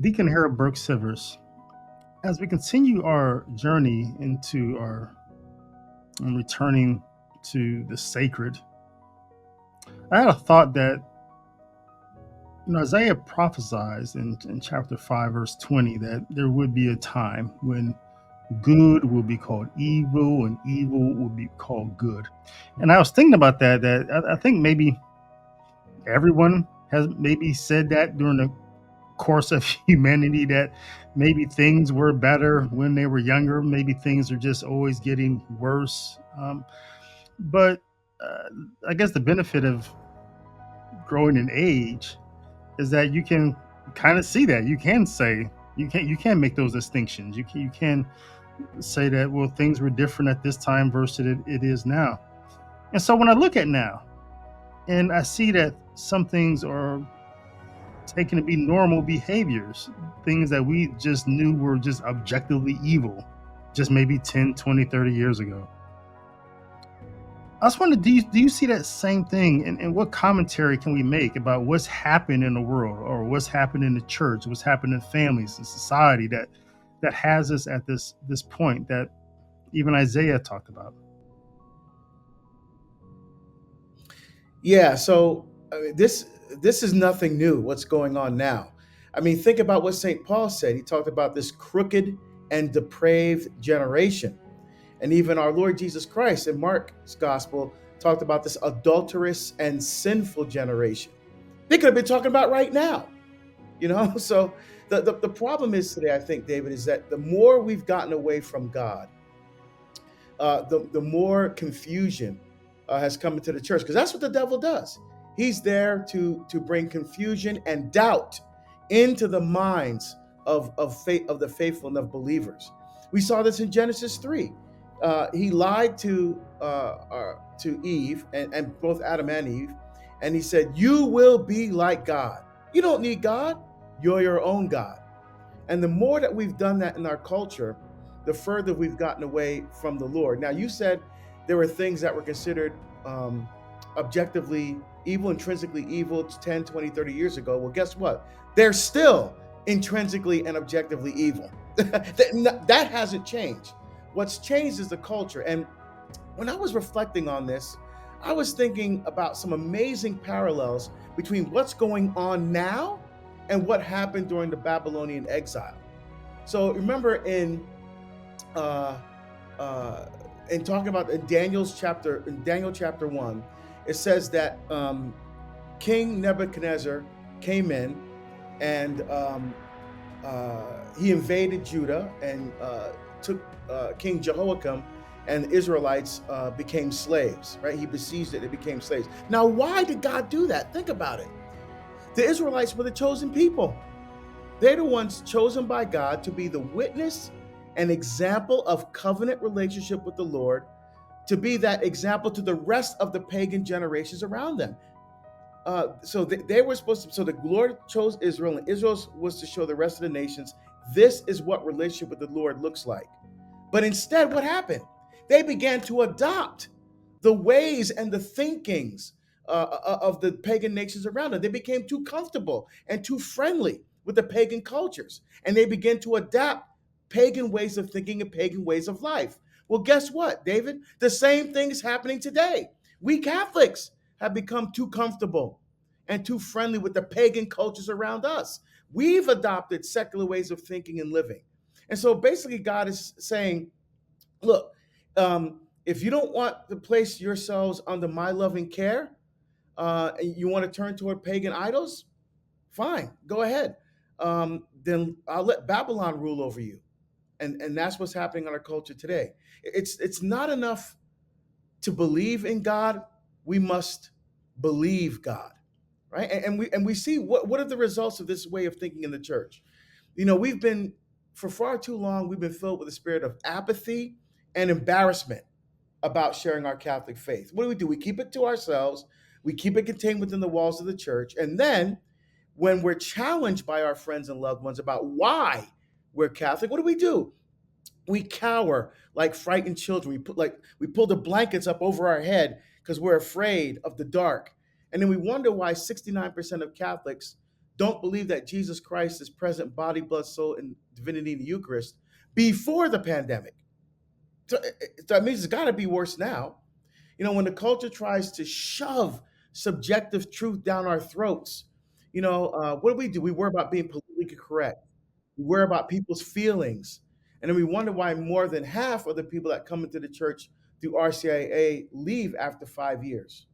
Deacon Harold Burke-Sivers, as we continue our journey into our returning to the sacred, I had a thought that Isaiah prophesies in chapter 5, verse 20, that there would be a time when good will be called evil and evil will be called good. And I was thinking about that I think maybe everyone has maybe said that during the course of humanity, that maybe things were better when they were younger. Maybe things are just always getting worse. But uh, I guess the benefit of growing in age is that you can kind of see that. You can say you can make those distinctions. You can say that, well, things were different at this time versus it is now. And so when I look at now and I see that some things are taken to be normal behaviors, things that we just knew were just objectively evil, just maybe 10, 20, 30 years ago. I was wondering, do you see that same thing? And what commentary can we make about what's happened in the world, or what's happened in the church, what's happened in families and society that has us at this point that even Isaiah talked about? Yeah, so this is nothing new. What's going on now? I mean, think about what St. Paul said. He talked about this crooked and depraved generation, and even our Lord Jesus Christ in Mark's gospel talked about this adulterous and sinful generation. They could have been talking about right now, you know. So the problem is today, I think, David, is that the more we've gotten away from God, the more confusion has come into the church, because that's what the devil does. He's there to bring confusion and doubt into the minds of the faithful and of believers. We saw this in Genesis 3. He lied to Eve, and both Adam and Eve, and he said, "You will be like God. You don't need God. You're your own God." And the more that we've done that in our culture, the further we've gotten away from the Lord. Now, you said there were things that were considered objectively evil, intrinsically evil 10, 20, 30 years ago. Well, guess what? They're still intrinsically and objectively evil. That hasn't changed. What's changed is the culture. And when I was reflecting on this, I was thinking about some amazing parallels between what's going on now and what happened during the Babylonian exile. So remember uh, uh, in talking about in Daniel chapter 1, it says that King Nebuchadnezzar came in, and he invaded Judah and took King Jehoiakim, and the Israelites became slaves. Right? He besieged it; they became slaves. Now, why did God do that? Think about it. The Israelites were the chosen people. They're the ones chosen by God to be the witness and example of covenant relationship with the Lord, to be that example to the rest of the pagan generations around them. They were supposed to. So the Lord chose Israel, and Israel was to show the rest of the nations this is what relationship with the Lord looks like. But instead, what happened? They began to adopt the ways and the thinkings of the pagan nations around them. They became too comfortable and too friendly with the pagan cultures, and they began to adapt pagan ways of thinking and pagan ways of life. Well, guess what, David? The same thing is happening today. We Catholics have become too comfortable and too friendly with the pagan cultures around us. We've adopted secular ways of thinking and living. And so basically, God is saying, look, if you don't want to place yourselves under my loving care, you want to turn toward pagan idols, fine, go ahead. Then I'll let Babylon rule over you. And that's what's happening in our culture today. It's not enough to believe in God. We must believe God, right? And we see what are the results of this way of thinking in the church. You know, we've been for far too long, we've been filled with a spirit of apathy and embarrassment about sharing our Catholic faith. What do? We keep it to ourselves. We keep it contained within the walls of the church. And then when we're challenged by our friends and loved ones about why we're Catholic, what do? We cower like frightened children. We pull the blankets up over our head because we're afraid of the dark. And then we wonder why 69% of Catholics don't believe that Jesus Christ is present, body, blood, soul, and divinity in the Eucharist before the pandemic. So that means it's got to be worse now. When the culture tries to shove subjective truth down our throats, what do? We worry about being politically correct. We worry about people's feelings. And then we wonder why more than half of the people that come into the church through RCIA leave after 5 years.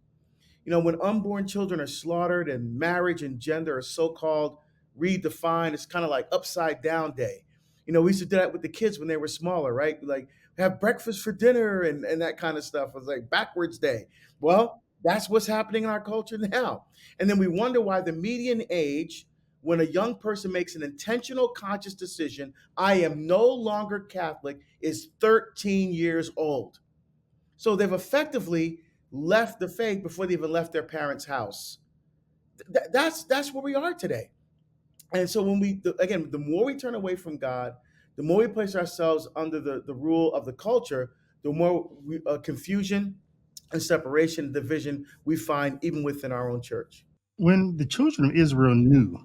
When unborn children are slaughtered and marriage and gender are so-called redefined, it's kind of like upside down day. We used to do that with the kids when they were smaller, right? Like have breakfast for dinner and that kind of stuff. It was like backwards day. Well, that's what's happening in our culture now. And then we wonder why the median age when a young person makes an intentional conscious decision, I am no longer Catholic, is 13 years old. So they've effectively left the faith before they even left their parents' house. That's where we are today. And so again, the more we turn away from God, the more we place ourselves under the rule of the culture, the more confusion and separation, division we find even within our own church. When the children of Israel knew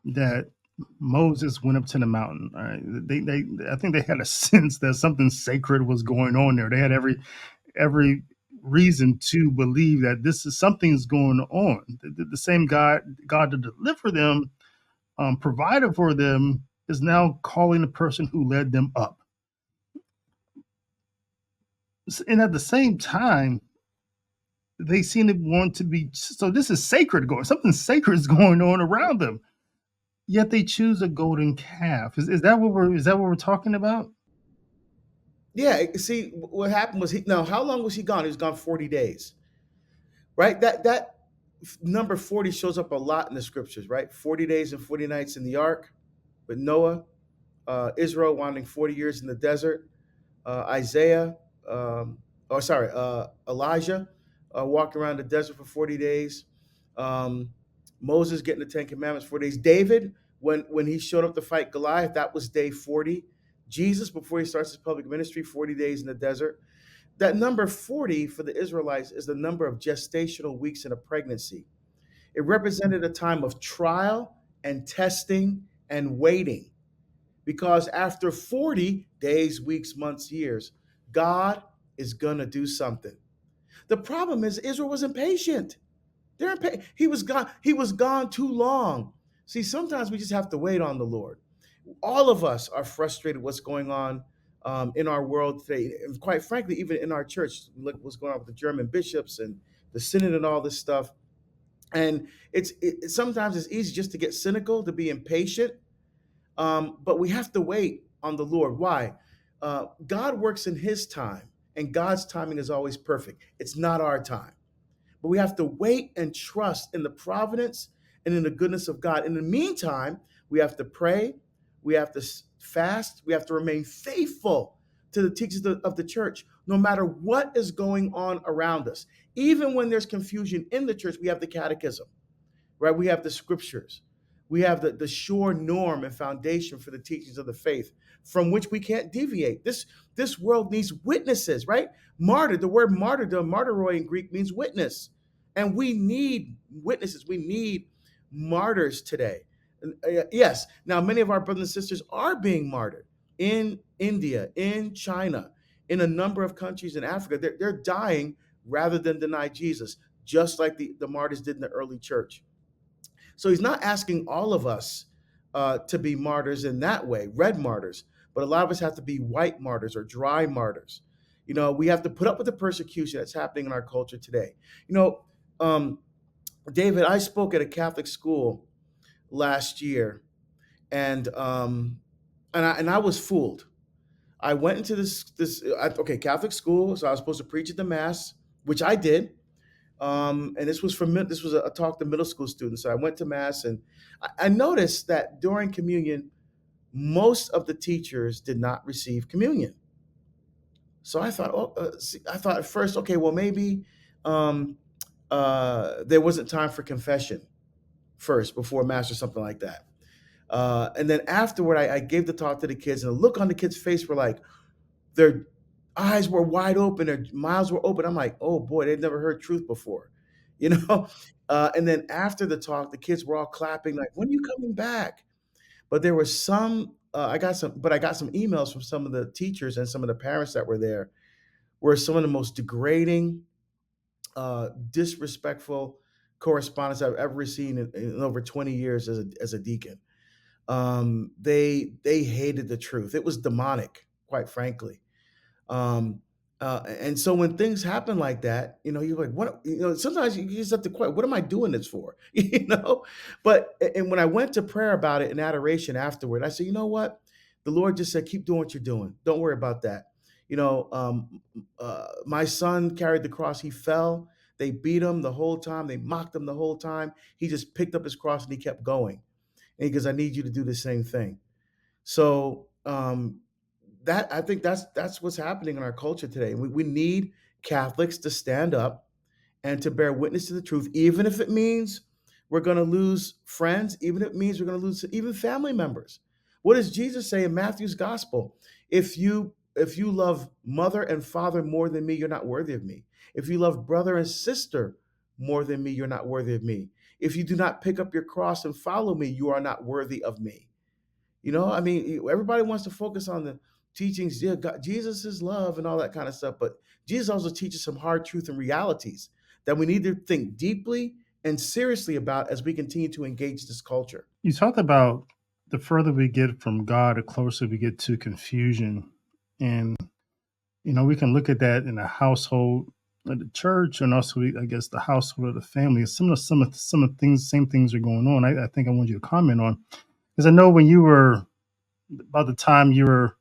that Moses went up to the mountain, all right, I think they had a sense that something sacred was going on there. They had every reason to believe that this is something's going on. The same God to deliver them, provided for them, is now calling the person who led them up. And at the same time, they seem to want to be, so this is sacred going, something sacred is going on around them. Yet they choose a golden calf. Is that what we're talking about? Yeah, see, what happened was now how long was he gone? He was gone 40 days. Right? That number 40 shows up a lot in the scriptures, right? 40 days and 40 nights in the ark with Noah, Israel wandering 40 years in the desert, Isaiah, Elijah walking around the desert for 40 days, Moses getting the 10 Commandments 4 days, David, when he showed up to fight Goliath, that was day 40. Jesus, before he starts his public ministry, 40 days in the desert. That number 40 for the Israelites is the number of gestational weeks in a pregnancy. It represented a time of trial and testing and waiting. Because after 40 days, weeks, months, years, God is going to do something. The problem is Israel was impatient. He was gone. He was gone too long. See, sometimes we just have to wait on the Lord. All of us are frustrated what's going on in our world today, and quite frankly, even in our church. Look what's going on with the German bishops and the synod and all this stuff. And sometimes it's easy just to get cynical, to be impatient, but we have to wait on the Lord. Why? God works in His time, and God's timing is always perfect. It's not our time. But we have to wait and trust in the providence and in the goodness of God. In the meantime, we have to pray, we have to fast, we have to remain faithful to the teachings of the church, no matter what is going on around us. Even when there's confusion in the church, we have the catechism, right? We have the scriptures. We have the sure norm and foundation for the teachings of the faith from which we can't deviate. This world needs witnesses, right? Martyr, the word martyrdom, martyroi in Greek means witness. And we need witnesses. We need martyrs today. Yes, now many of our brothers and sisters are being martyred in India, in China, in a number of countries in Africa. They're dying rather than deny Jesus, just like the martyrs did in the early church. So he's not asking all of us to be martyrs in that way, red martyrs, but a lot of us have to be white martyrs or dry martyrs. We have to put up with the persecution that's happening in our culture today. Um, David, I spoke at a Catholic school last year, and I was fooled. I went into Catholic school, so I was supposed to preach at the mass, which I did. And this was a talk to middle school students. So I went to mass, and I noticed that during communion, most of the teachers did not receive communion. So I thought, I thought at first, okay, well maybe there wasn't time for confession first before mass or something like that. And then afterward, I gave the talk to the kids, and the look on the kids' face were like their eyes were wide open, their mouths were open. I'm like, oh boy, they've never heard truth before. you know. And then after the talk, the kids were all clapping, like, "When are you coming back?" But there was some. I got some emails from some of the teachers and some of the parents that were there, were some of the most degrading, disrespectful correspondence I've ever seen in over 20 years as a deacon. They hated the truth. It was demonic, quite frankly. Um, and so when things happen like that, you're like, what? Sometimes you just have to question, what am I doing this for? But and when I went to prayer about it in adoration afterward, I said, you know what? The Lord just said, keep doing what you're doing. Don't worry about that. My son carried the cross. He fell. They beat him the whole time. They mocked him the whole time. He just picked up his cross and he kept going. And he goes, I need you to do the same thing. So that I think that's what's happening in our culture today. We need Catholics to stand up and to bear witness to the truth, even if it means we're going to lose friends, even if it means we're going to lose even family members. What does Jesus say in Matthew's gospel? If you love mother and father more than me, you're not worthy of me. If you love brother and sister more than me, you're not worthy of me. If you do not pick up your cross and follow me, you are not worthy of me. I mean, everybody wants to focus on the teachings. Yeah, God, Jesus is love and all that kind of stuff. But Jesus also teaches some hard truth and realities that we need to think deeply and seriously about as we continue to engage this culture. You talked about the further we get from God, the closer we get to confusion. And, we can look at that in the household of the church and also, I guess, the household of the family. Some of things, same things are going on. I think I want you to comment on, because I know when you were, about the time you were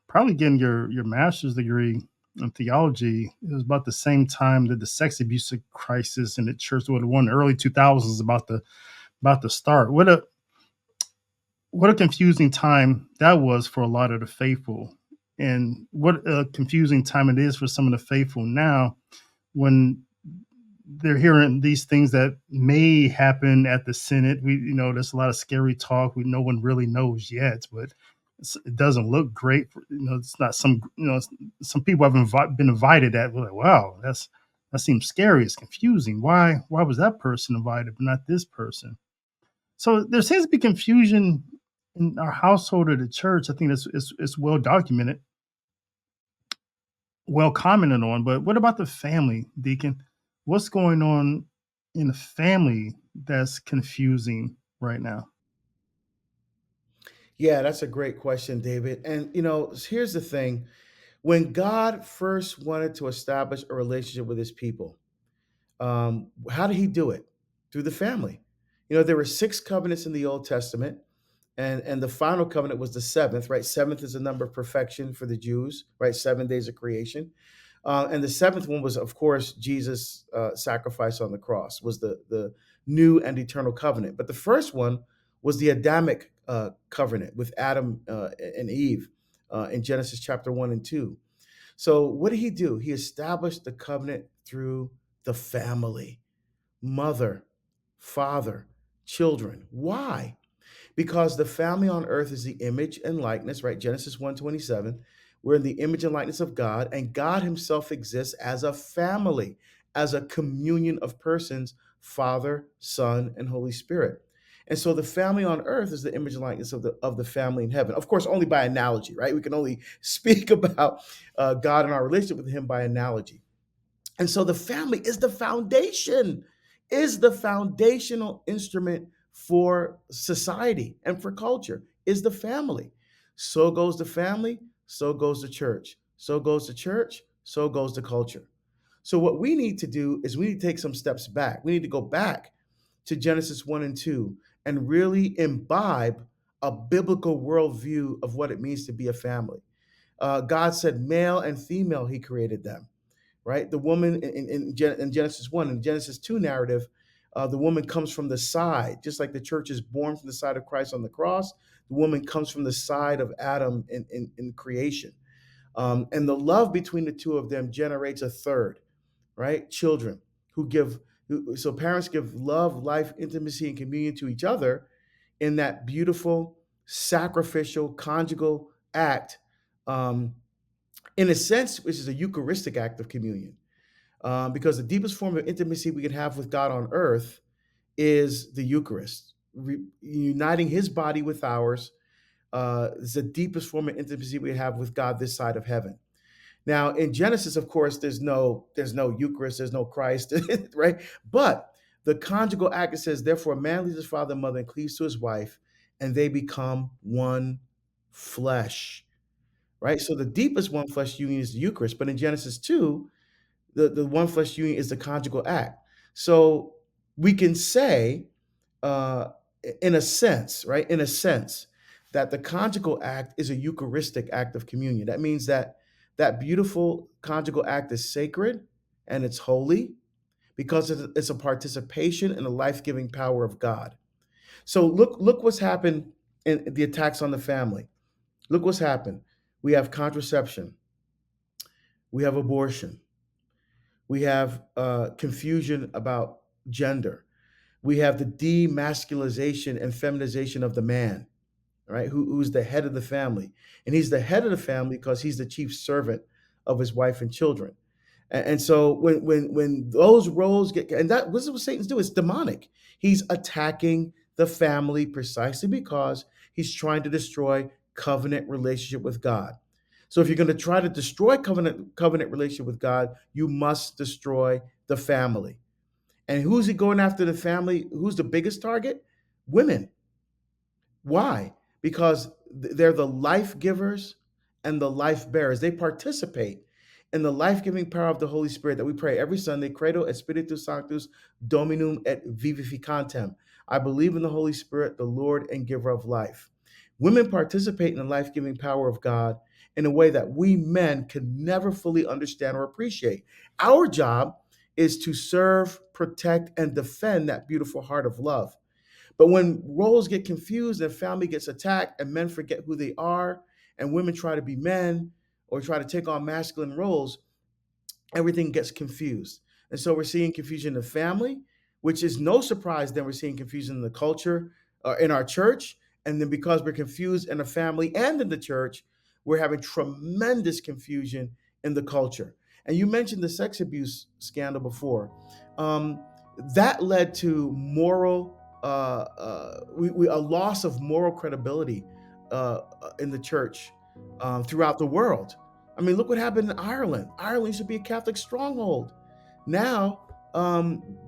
probably getting your master's degree in theology, it was about the same time that the sex abuse crisis in the church, the one in the early 2000s, about to start. What a confusing time that was for a lot of the faithful, and what a confusing time it is for some of the faithful now, when they're hearing these things that may happen at the Senate. There's a lot of scary talk. No one really knows yet, but it doesn't look great. It's not some people have been invited that we're like, wow, that seems scary. It's confusing. Why was that person invited, but not this person? So there seems to be confusion in our household or the church. I think it's well documented, well commented on. But what about the family, Deacon? What's going on in the family that's confusing right now? Yeah, that's a great question, David. And here's the thing: when God first wanted to establish a relationship with His people, how did He do it? Through the family. There were six covenants in the Old Testament, and the final covenant was the seventh, right? Seventh is a number of perfection for the Jews, right? 7 days of creation. And the seventh one was, of course, Jesus' sacrifice on the cross, was the new and eternal covenant. But the first one was the Adamic covenant with Adam and Eve in Genesis chapter 1 and 2. So what did He do? He established the covenant through the family: mother, father, children. Why? Because the family on earth is the image and likeness, right? Genesis 1:27. We're in the image and likeness of God, and God Himself exists as a family, as a communion of persons: Father, Son, and Holy Spirit. And so the family on earth is the image and likeness of the family in heaven. Of course, only by analogy, right? We can only speak about God and our relationship with Him by analogy. And so the family is the foundational instrument for society and for culture, is the family. So goes the family, so goes the church. So goes the church, so goes the culture. So what we need to do is we need to take some steps back. We need to go back to Genesis 1 and 2 and really imbibe a biblical worldview of what it means to be a family. God said male and female, He created them, right? The woman in Genesis 1 and Genesis 2 narrative, the woman comes from the side, just like the church is born from the side of Christ on the cross. The woman comes from the side of Adam in creation. And the love between the two of them generates a third, right? Children so parents give love, life, intimacy, and communion to each other in that beautiful, sacrificial, conjugal act, in a sense, which is a Eucharistic act of communion. because the deepest form of intimacy we can have with God on earth is the Eucharist, uniting His body with ours. Is the deepest form of intimacy we have with God this side of heaven. Now, in Genesis, of course, there's no Eucharist, there's no Christ, right? But the conjugal act, it says, therefore, a man leaves his father and mother and cleaves to his wife, and they become one flesh, right? So the deepest one flesh union is the Eucharist. But in Genesis 2, the one flesh union is the conjugal act. So we can say, uh, in a sense, right? In a sense, that the conjugal act is a Eucharistic act of communion. That means that that beautiful conjugal act is sacred and it's holy because it's a participation in the life-giving power of God. So look what's happened in the attacks on the family. Look what's happened. We have contraception. We have abortion. We have confusion about gender. We have the demasculization and feminization of the man, right? Who's the head of the family. And he's the head of the family because he's the chief servant of his wife and children. And so when those roles get, and that this is what Satan's do, it's demonic. He's attacking the family precisely because he's trying to destroy covenant relationship with God. So if you're going to try to destroy covenant relationship with God, you must destroy the family. And who's he going after the family? Who's the biggest target? Women. Why? Because they're the life givers and the life bearers. They participate in the life-giving power of the Holy Spirit that we pray every Sunday, Credo et Spiritus Sanctus Dominum et Vivificantem. I believe in the Holy Spirit, the Lord and giver of life. Women participate in the life-giving power of God in a way that we men can never fully understand or appreciate. Our job is to serve, protect, and defend that beautiful heart of love. But when roles get confused and family gets attacked and men forget who they are and women try to be men or try to take on masculine roles, everything gets confused. And so we're seeing confusion in the family, which is no surprise then we're seeing confusion in the culture, in our church. And then because we're confused in the family and in the church, we're having tremendous confusion in the culture. And you mentioned the sex abuse scandal before. Um, that led to a loss of moral credibility in the church throughout the world. I mean, look what happened in Ireland. Ireland used to be a Catholic stronghold. Now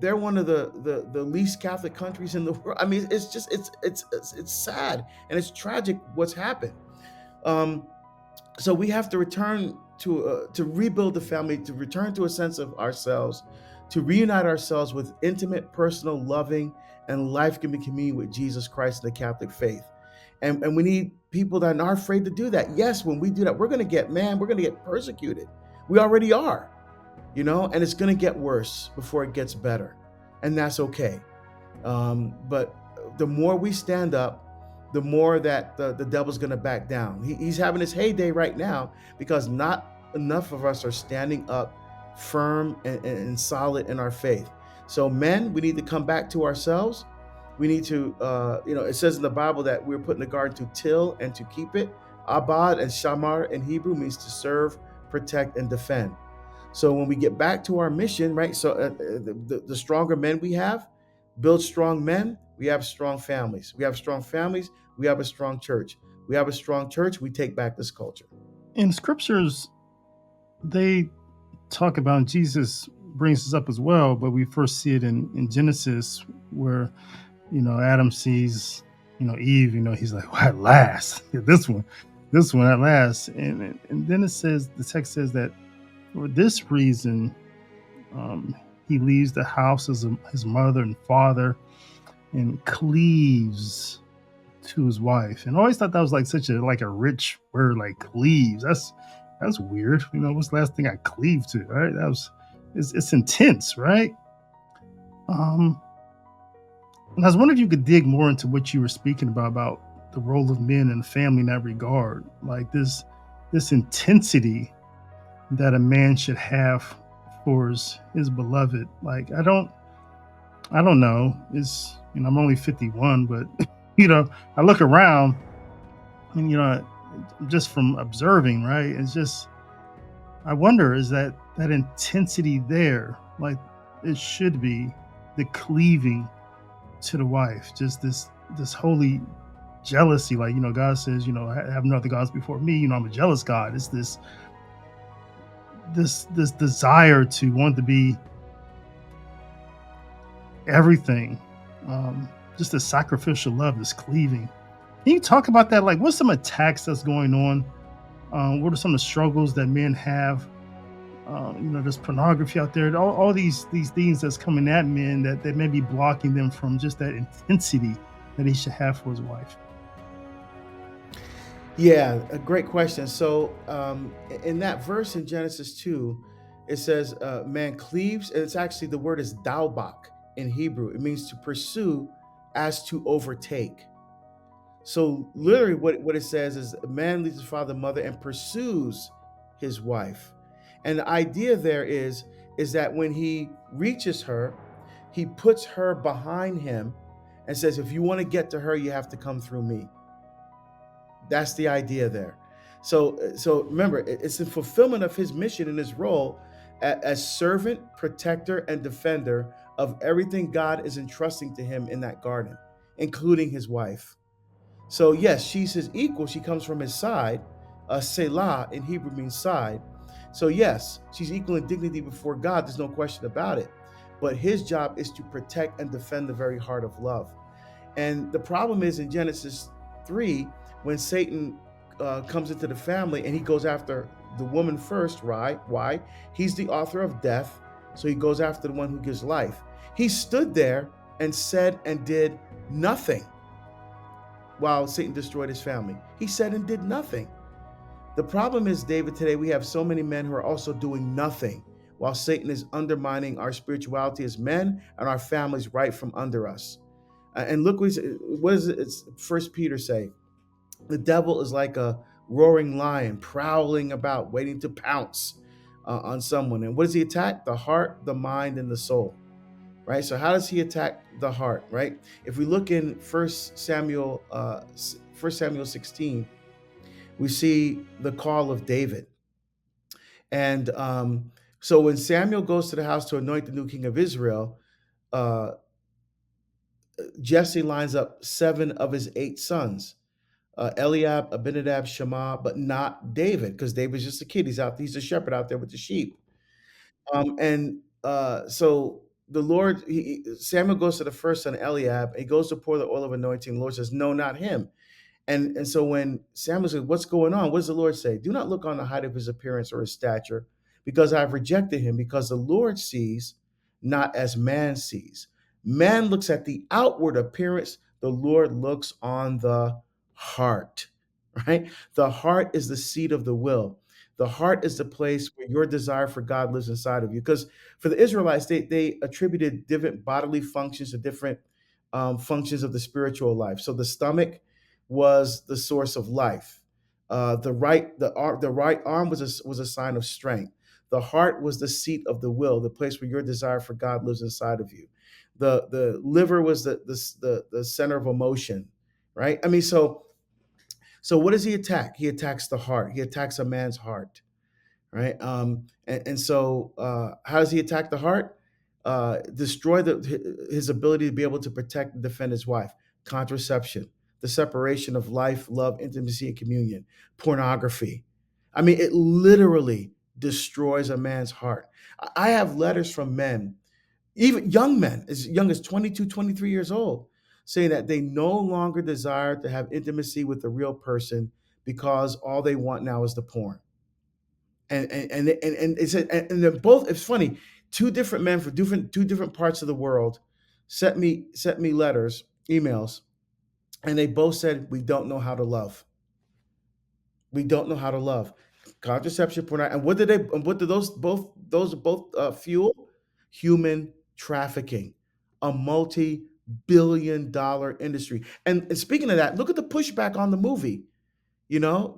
they're one of the least Catholic countries in the world. I mean, it's just it's sad and it's tragic what's happened. Um, so we have to return to rebuild the family, to return to a sense of ourselves, to reunite ourselves with intimate, personal, loving, and life-giving communion with Jesus Christ and the Catholic faith. And we need people that are afraid to do that. Yes, when we do that, we're going to get persecuted. We already are, and it's going to get worse before it gets better. And that's okay. But the more we stand up, the more that the devil's going to back down. He's having his heyday right now because not enough of us are standing up firm and solid in our faith. So men, we need to come back to ourselves. We need to, it says in the Bible that we're put in the garden to till and to keep it. Abad and shamar in Hebrew means to serve, protect, and defend. So when we get back to our mission, right? So the stronger men we have, build strong men, we have strong families. We have strong families, we have a strong church. We have a strong church, we take back this culture. In scriptures, they talk about, Jesus brings this up as well, but we first see it in Genesis where, Adam sees, Eve, he's like, well, at last, this one at last. And then the text says that for this reason, he leaves the house of his mother and father and cleaves to his wife. And I always thought that was like such a rich word, like cleaves. That's weird. What's the last thing I cleave to, right? It's intense, right? And I was wondering if you could dig more into what you were speaking about the role of men in the family in that regard, like this intensity that a man should have for his beloved. Like I don't know. It's I'm only 51, but I look around and just from observing, right? It's just I wonder is that that intensity there, like it should be, the cleaving to the wife, just this holy jealousy. Like, God says, have no other gods before me. I'm a jealous God. It's this desire to want to be everything. Just a sacrificial love, this cleaving. Can you talk about that? Like, what's some attacks that's going on? What are some of the struggles that men have? There's pornography out there. All these things that's coming at men that may be blocking them from just that intensity that he should have for his wife. Yeah, a great question. So, in that verse in Genesis 2, it says, man cleaves, and it's actually the word is dalbak in Hebrew. It means to pursue as to overtake. So, literally, what it says is, a man leaves his father and mother and pursues his wife. And the idea there is that when he reaches her, he puts her behind him and says, if you want to get to her, you have to come through me. That's the idea there. So remember, it's the fulfillment of his mission and his role as servant, protector, and defender of everything God is entrusting to him in that garden, including his wife. So yes, she's his equal. She comes from his side. Selah in Hebrew means side. So yes, she's equal in dignity before God. There's no question about it. But his job is to protect and defend the very heart of love. And the problem is in Genesis 3, when Satan comes into the family and he goes after the woman first, right? Why? He's the author of death. So he goes after the one who gives life. He stood there and said and did nothing while Satan destroyed his family. He said and did nothing. The problem is, David, today we have so many men who are also doing nothing while Satan is undermining our spirituality as men and our families right from under us. And look what does it, First Peter say? The devil is like a roaring lion prowling about, waiting to pounce on someone. And what does he attack? The heart, the mind, and the soul. Right. So how does he attack the heart? Right. If we look in First Samuel 16, we see the call of David. And so when Samuel goes to the house to anoint the new king of Israel, uh, Jesse lines up 7 of his 8 sons. Eliab, Abinadab, Shammah, but not David, because David's just a kid. He's a shepherd out there with the sheep. So the Lord, Samuel goes to the first son, Eliab. He goes to pour the oil of anointing. The Lord says, no, not him. And so when Samuel said, what's going on? What does the Lord say? Do not look on the height of his appearance or his stature, because I've rejected him, because the Lord sees not as man sees. Man looks at the outward appearance, the Lord looks on the heart, right? The heart is the seat of the will. The heart is the place where your desire for God lives inside of you. Because for the Israelites, they attributed different bodily functions to different functions of the spiritual life. So the stomach was the source of life. The right arm was a sign of strength. The heart was the seat of the will, the place where your desire for God lives inside of you. The liver was the center of emotion, right? I mean, so what does he attack? He attacks the heart. He attacks a man's heart, right? And so how does he attack the heart? Destroy his ability to be able to protect and defend his wife. Contraception, the separation of life, love, intimacy, and communion. Pornography. I mean, it literally destroys a man's heart. I have letters from men, even young men, as young as 22, 23 years old, saying that they no longer desire to have intimacy with a real person because all they want now is the porn. And it's and they're both. It's funny. Two different men from two different parts of the world sent me letters, emails, and they both said we don't know how to love. We don't know how to love. Contraception, porn, and what did they? And what did those both fuel? Human trafficking, a multi-billion-dollar industry. And speaking of that, look at the pushback on the movie. Now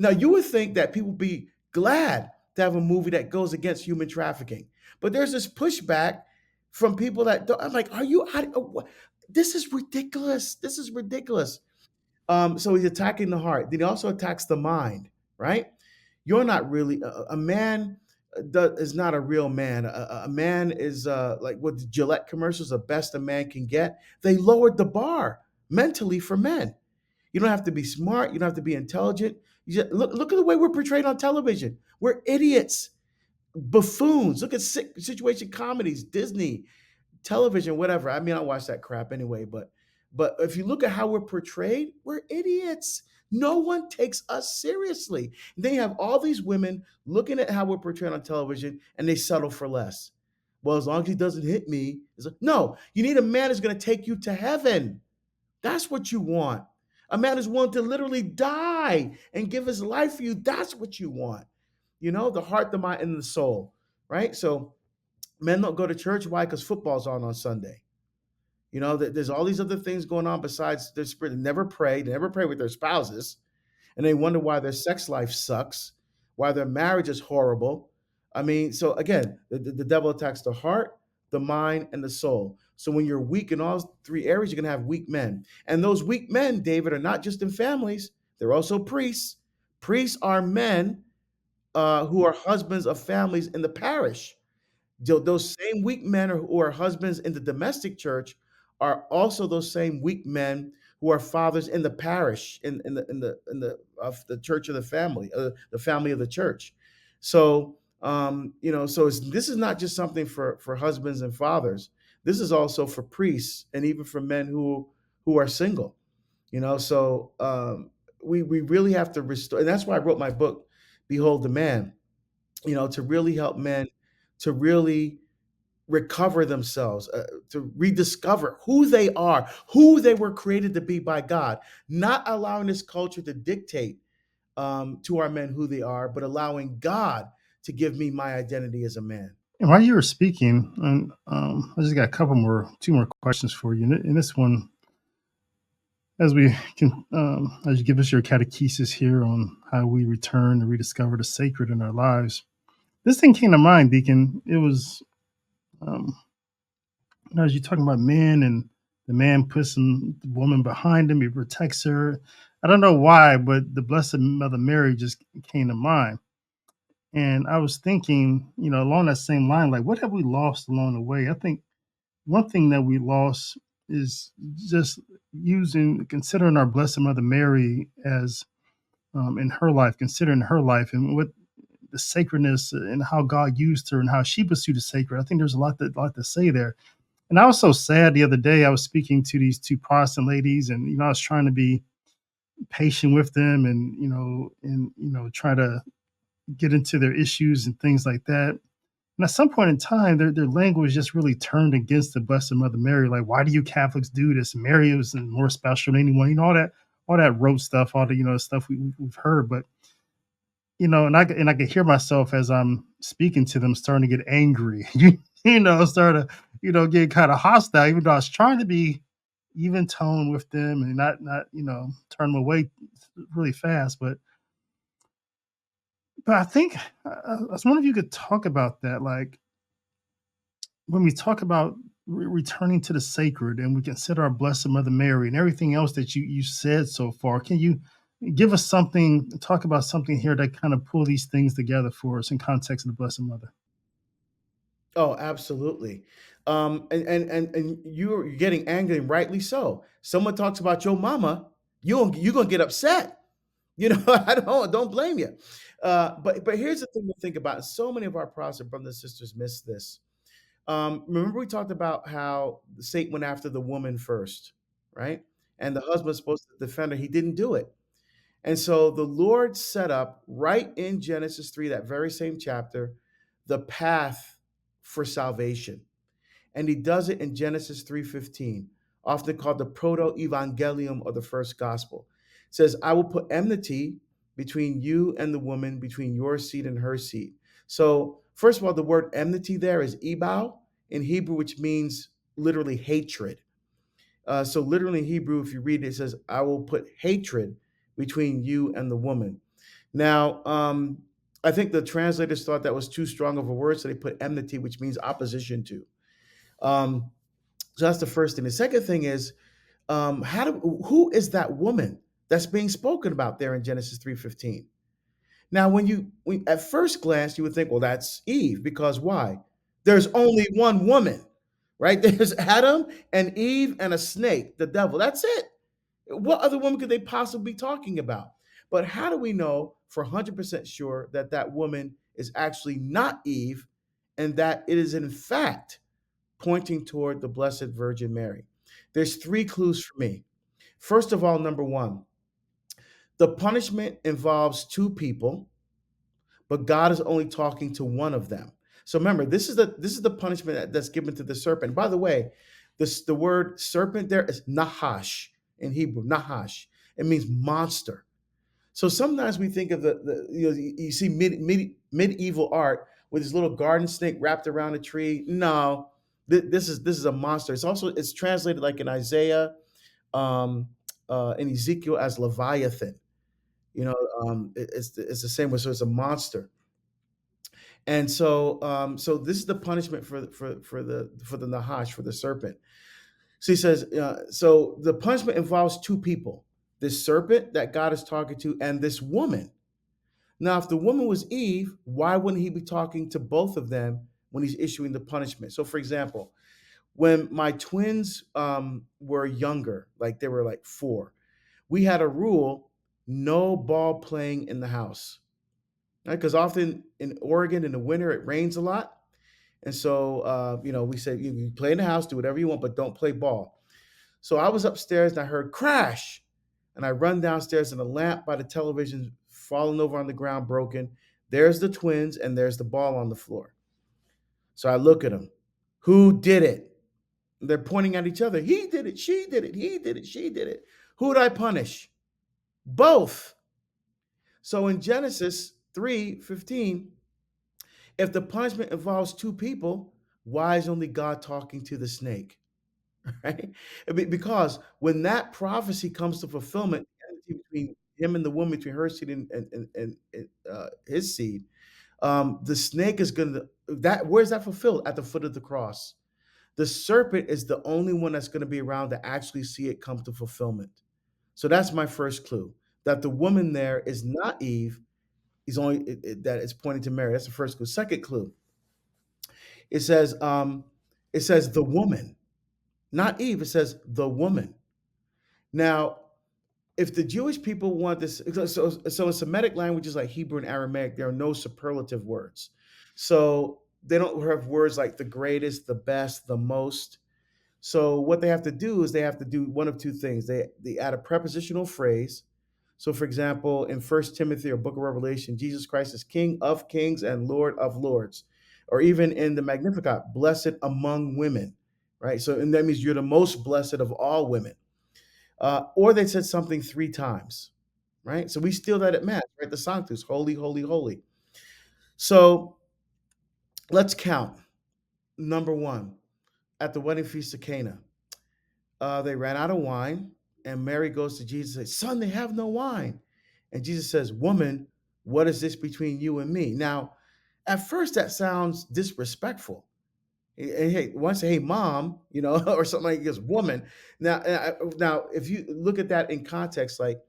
you would think that people would be glad to have a movie that goes against human trafficking, but there's this pushback from people that don't. I'm like, are you? This is ridiculous. This is ridiculous. So he's attacking the heart. Then he also attacks the mind. Right? You're not really a man. is not a real man. A man is like what the Gillette commercials, the best a man can get. They lowered the bar mentally for men. You don't have to be smart. You don't have to be intelligent. You just, look at the way we're portrayed on television. We're idiots, buffoons. Look at situation comedies, Disney, television, whatever. I mean, I watch that crap anyway, but if you look at how we're portrayed, we're idiots. No one takes us seriously. They have all these women looking at how we're portrayed on television and they settle for less. Well, as long as he doesn't hit me, it's like, no, you need a man who's going to take you to heaven. That's what you want. A man who's willing to literally die and give his life for you. That's what you want. The heart, the mind, and the soul, right? So men don't go to church. Why? Because football's on Sunday. There's all these other things going on besides their spirit. They never pray with their spouses, and they wonder why their sex life sucks, why their marriage is horrible. I mean, so again, the devil attacks the heart, the mind, and the soul. So when you're weak in all three areas, you're going to have weak men. And those weak men, David, are not just in families, they're also priests. Priests are men who are husbands of families in the parish. Those same weak men who are husbands in the domestic church are also those same weak men who are fathers in the parish, in the of the church of the family of the church. So this is not just something for husbands and fathers. This is also for priests and even for men who are single. So we really have to restore, and that's why I wrote my book, Behold the Man. To really help men to really recover themselves, to rediscover who they are, who they were created to be by God, not allowing this culture to dictate to our men who they are, but allowing God to give me my identity as a man. And while you were speaking, and I just got two more questions for you. And this one, as you give us your catechesis here on how we return and rediscover the sacred in our lives, this thing came to mind, Deacon. It was, um, as you're talking about men and the man puts the woman behind him, he protects her. I don't know why, but the Blessed Mother Mary just came to mind. And I was thinking, along that same line, like, what have we lost along the way? I think one thing that we lost is just considering our Blessed Mother Mary as in her life, considering her life and what the sacredness and how God used her and how she pursued the sacred. I think there's a lot to say there. And I was so sad the other day. I was speaking to these two Protestant ladies, and I was trying to be patient with them, and try to get into their issues and things like that. And at some point in time, their language just really turned against the Blessed Mother Mary. Like, why do you Catholics do this? Mary was more special than anyone. All that rote stuff, all the stuff we've heard. But and I could hear myself as I'm speaking to them, starting to get angry. Start to get kind of hostile, even though I was trying to be even tone with them and not turn them away really fast. But I think I was wondering if you could talk about that, like when we talk about returning to the sacred and we consider our Blessed Mother Mary and everything else that you said so far. Can you give us something, talk about something here that kind of pull these things together for us in context of the Blessed Mother? Oh, absolutely. And you're getting angry, and rightly so. Someone talks about your mama, you're gonna get upset. I don't blame you. But here's the thing to think about. So many of our Protestant brothers and sisters miss this. Remember we talked about how Satan went after the woman first, right? And the husband was supposed to defend her. He didn't do it. And so the Lord set up right in Genesis 3, that very same chapter, the path for salvation. And he does it in Genesis 3:15, often called the proto-evangelium or the first gospel. It says, I will put enmity between you and the woman, between your seed and her seed. So, first of all, the word enmity there is ebal in Hebrew, which means literally hatred. So literally in Hebrew, if you read it, it says, I will put hatred between you and the woman. Now, I think the translators thought that was too strong of a word, so they put enmity, which means opposition to. Um, so that's the first thing. The second thing is, who is that woman that's being spoken about there in Genesis 3:15? Now, when at first glance you would think, well, that's Eve, because why? There's only one woman, right? There's Adam and Eve and a snake, the devil. That's it. What other woman could they possibly be talking about? But how do we know for 100% sure that that woman is actually not Eve and that it is in fact pointing toward the Blessed Virgin Mary? There's three clues for me. First of all, number one, the punishment involves two people, but God is only talking to one of them. So remember, this is the punishment that's given to the serpent. By the way, the word serpent there is nahash in Hebrew. Nahash. It means monster. So sometimes we think of you see medieval art with this little garden snake wrapped around a tree. No, this is a monster. It's translated like in Isaiah, um, in Ezekiel as Leviathan. You know, it's the same way. So it's a monster. And so this is the punishment for the Nahash, for the serpent. So he says, so the punishment involves two people: this serpent that God is talking to, and this woman. Now, if the woman was Eve, why wouldn't he be talking to both of them when he's issuing the punishment? So, for example, when my twins were younger, like they were like 4, we had a rule: no ball playing in the house. Right? Because often in Oregon in the winter it rains a lot, and so we said you play in the house, do whatever you want, but don't play ball. So I was upstairs and I heard crash, and I run downstairs and the lamp by the television falling over on the ground, broken. There's the twins and there's the ball on the floor. So I look at them. Who did it? They're pointing at each other. He did it. She did it. He did it. She did it. Who would I punish? Both. So in Genesis 3:15, if the punishment involves two people, why is only God talking to the snake? Right? Because when that prophecy comes to fulfillment, between him and the woman, between her seed and his seed, the snake is going to that. Where's that fulfilled? At the foot of the cross. The serpent is the only one that's going to be around to actually see it come to fulfillment. So that's my first clue, that the woman there is not Eve. He's only that it's pointing to Mary. That's the first clue. Second clue, it says the woman, not Eve. It says the woman. Now, if the Jewish people want this, so in Semitic languages like Hebrew and Aramaic, there are no superlative words. So they don't have words like the greatest, the best, the most. So what they have to do is they have to do one of two things. They add a prepositional phrase. So for example, in First Timothy or Book of Revelation, Jesus Christ is King of kings and Lord of lords. Or even in the Magnificat, blessed among women, right? So and that means you're the most blessed of all women. Or they said something 3 times, right? So we steal that at Mass, right? The Sanctus, holy, holy, holy. So let's count. Number one, at the wedding feast of Cana, they ran out of wine, and Mary goes to Jesus and says, Son, they have no wine. And Jesus says, Woman, what is this between you and me? Now, at first, that sounds disrespectful. Hey, once say, hey, mom, or something like this, woman. Now, if you look at that in context, like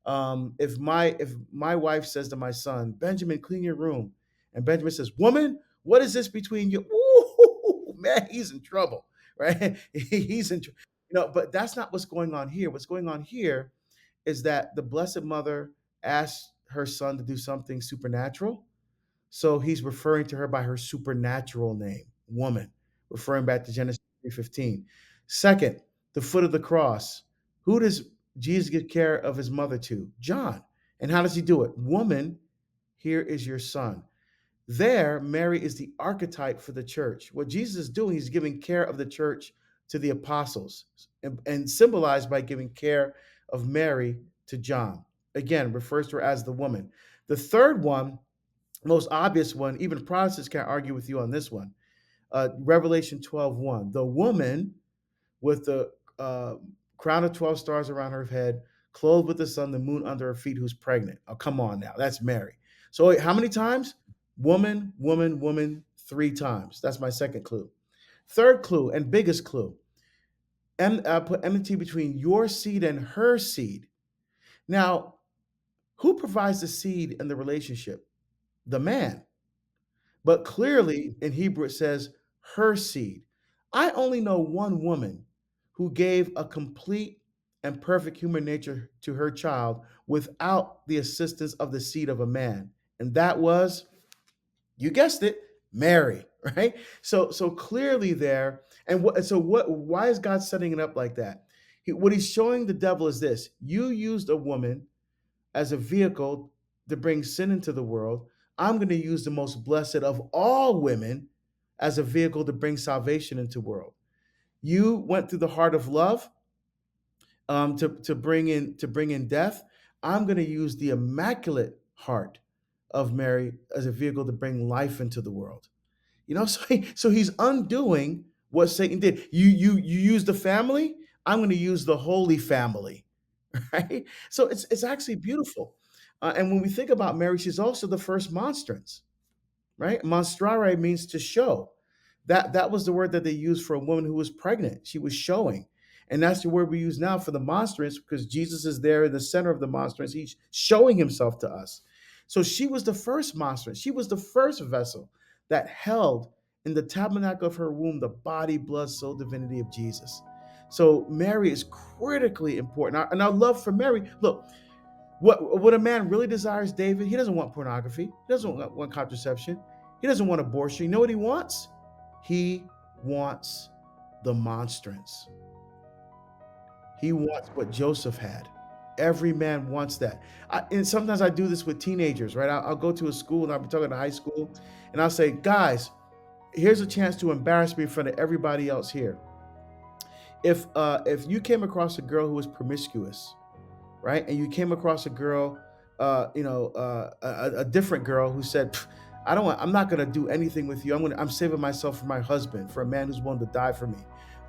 if my wife says to my son, Benjamin, clean your room, and Benjamin says, woman, what is this between you? Ooh, man, he's in trouble, right? He's in, but that's not what's going on here. What's going on here is that the Blessed Mother asked her son to do something supernatural, so he's referring to her by her supernatural name, woman, referring back to Genesis 3:15. Second, the foot of the cross. Who does Jesus give care of his mother to? John. And how does he do it? Woman, here is your son. There, Mary is the archetype for the church. What Jesus is doing, he's giving care of the church to the apostles and symbolized by giving care of Mary to John. Again, refers to her as the woman. The third one, most obvious one, even Protestants can't argue with you on this one. Revelation 12:1. The woman with the crown of 12 stars around her head, clothed with the sun, the moon under her feet, who's pregnant. Oh, come on now. That's Mary. So how many times? Woman, woman, woman, 3 times. That's my second clue. Third clue and biggest clue. Put enmity between your seed and her seed. Now, Who provides the seed in the relationship? The man. But clearly in Hebrew it says her seed. I only know one woman who gave a complete and perfect human nature to her child without the assistance of the seed of a man. And that was, you guessed it, Mary, right? So clearly there, and why is God setting it up like that? What he's showing the devil is this: you used a woman as a vehicle to bring sin into the world. I'm going to use the most blessed of all women as a vehicle to bring salvation into the world. You went through the heart of love, to bring in death. I'm going to use the immaculate heart of Mary as a vehicle to bring life into the world. So he's undoing what Satan did. You use the family. I'm going to use the holy family, right? So it's actually beautiful. And when we think about Mary, she's also the first monstrance, right? Monstrare means to show. That was the word that they used for a woman who was pregnant. She was showing. And that's the word we use now for the monstrance, because Jesus is there in the center of the monstrance. He's showing himself to us. So she was the first monstrance. She was the first vessel that held in the tabernacle of her womb the body, blood, soul, divinity of Jesus. So Mary is critically important. And our love for Mary, look, what a man really desires, David, he doesn't want pornography. He doesn't want contraception. He doesn't want abortion. You know what he wants? He wants the monstrance. He wants what Joseph had. Every man wants that. And sometimes I do this with teenagers, right? I'll go to a school and I'll be talking to high school, and I'll say, guys, here's a chance to embarrass me in front of everybody else here. If you came across a girl who was promiscuous, right? And you came across a girl, a different girl who said, I'm not going to do anything with you. I'm saving myself for my husband, for a man who's willing to die for me.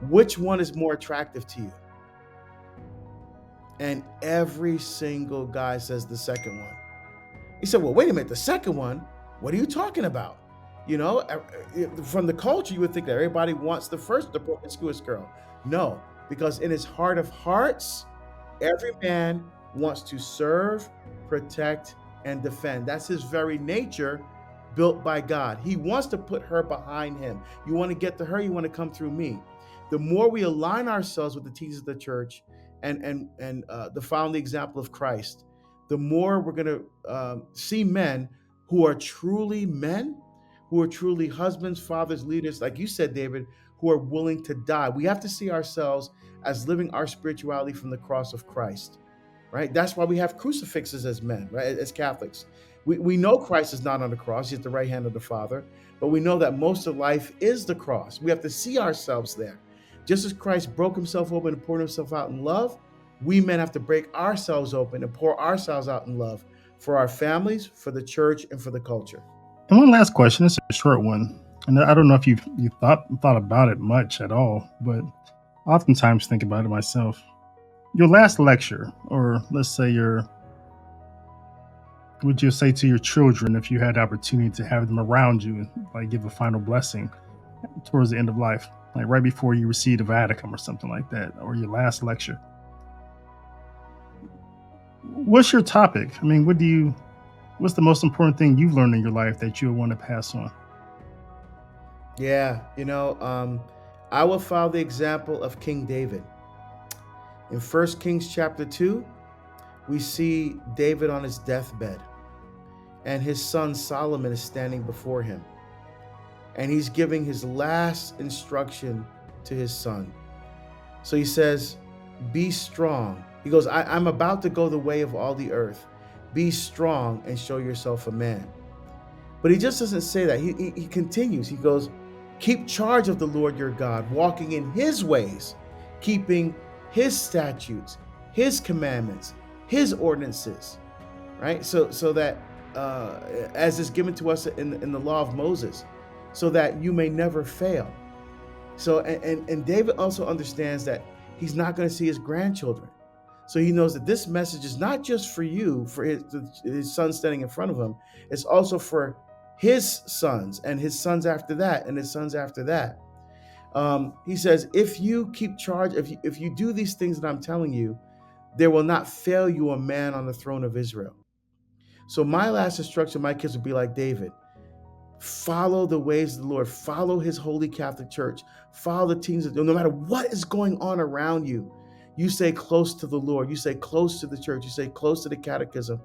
Which one is more attractive to you? And every single guy says the second one. He said, well, wait a minute, the second one, what are you talking about? From the culture, you would think that everybody wants the promiscuous girl. No, because in his heart of hearts, every man wants to serve, protect, and defend. That's his very nature, built by God. He wants to put her behind him. You want to get to her, you want to come through me. The more we align ourselves with the teachings of the church and the founding example of Christ, the more we're going to see men who are truly men, who are truly husbands, fathers, leaders, like you said, David, who are willing to die. We have to see ourselves as living our spirituality from the cross of Christ, right? That's why we have crucifixes as men, right? As Catholics. We know Christ is not on the cross. He's at the right hand of the Father, but we know that most of life is the cross. We have to see ourselves there. Just as Christ broke himself open and poured himself out in love, we men have to break ourselves open and pour ourselves out in love for our families, for the church, and for the culture. And one last question. It's a short one, and I don't know if you thought about it much at all, but I oftentimes think about it myself. Your last lecture, or let's say would you say to your children, if you had the opportunity to have them around you and like give a final blessing towards the end of life, like right before you receive the Vatican or something like that, or your last lecture, what's your topic? I mean, what's the most important thing you've learned in your life that you want to pass on? Yeah, I will follow the example of King David. In 1 Kings chapter 2, we see David on his deathbed, and his son Solomon is standing before him. And he's giving his last instruction to his son. So he says, be strong. He goes, I'm about to go the way of all the earth. Be strong and show yourself a man. But he just doesn't say that. He continues. He goes, keep charge of the Lord your God, walking in his ways, keeping his statutes, his commandments, his ordinances, right? So that as is given to us in the law of Moses, so that you may never fail. So, and David also understands that he's not going to see his grandchildren. So he knows that this message is not just for you, for his son standing in front of him. It's also for his sons and his sons after that and his sons after that. He says, if you keep charge, if you do these things that I'm telling you, there will not fail you a man on the throne of Israel. So my last instruction to my kids would be like David. Follow the ways of the Lord. Follow his holy Catholic Church. Follow the teachings. No matter what is going on around you, you stay close to the Lord. You stay close to the church. You stay close to the catechism.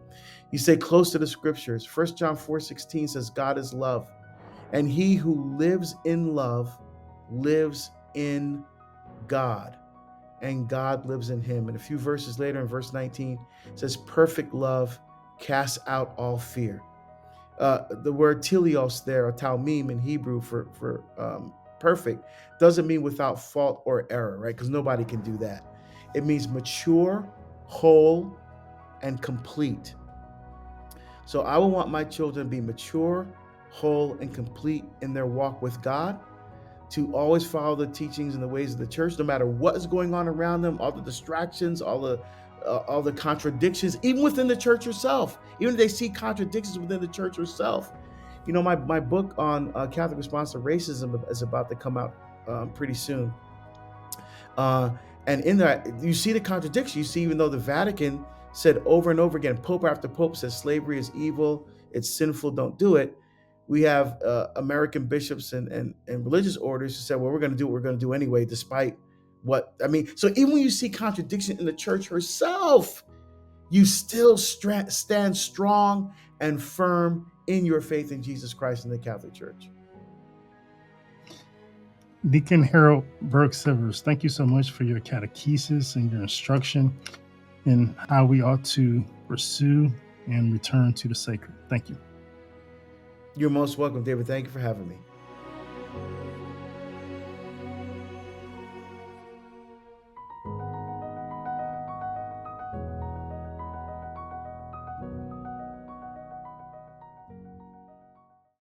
You stay close to the scriptures. 1 John 4:16 says, God is love. And he who lives in love lives in God, and God lives in him. And a few verses later, in verse 19, it says, perfect love casts out all fear. The word teleos there, or talmim in Hebrew for perfect, doesn't mean without fault or error, right? Because nobody can do that. It means mature, whole, and complete. So I will want my children to be mature, whole, and complete in their walk with God, to always follow the teachings and the ways of the church, no matter what is going on around them, all the distractions, all the contradictions, even within the church herself. Even if they see contradictions within the church herself. You know, my book on Catholic response to racism is about to come out pretty soon. And in that, you see the contradiction. You see, even though the Vatican said over and over again, Pope after Pope says slavery is evil, it's sinful, don't do it. We have American bishops and religious orders who said, well, we're going to do what we're going to do anyway, despite what, I mean, so even when you see contradiction in the church herself, you still stand strong and firm in your faith in Jesus Christ and the Catholic Church. Deacon Harold Burke-Sivers, thank you so much for your catechesis and your instruction in how we ought to pursue and return to the sacred. Thank you. You're most welcome, David. Thank you for having me.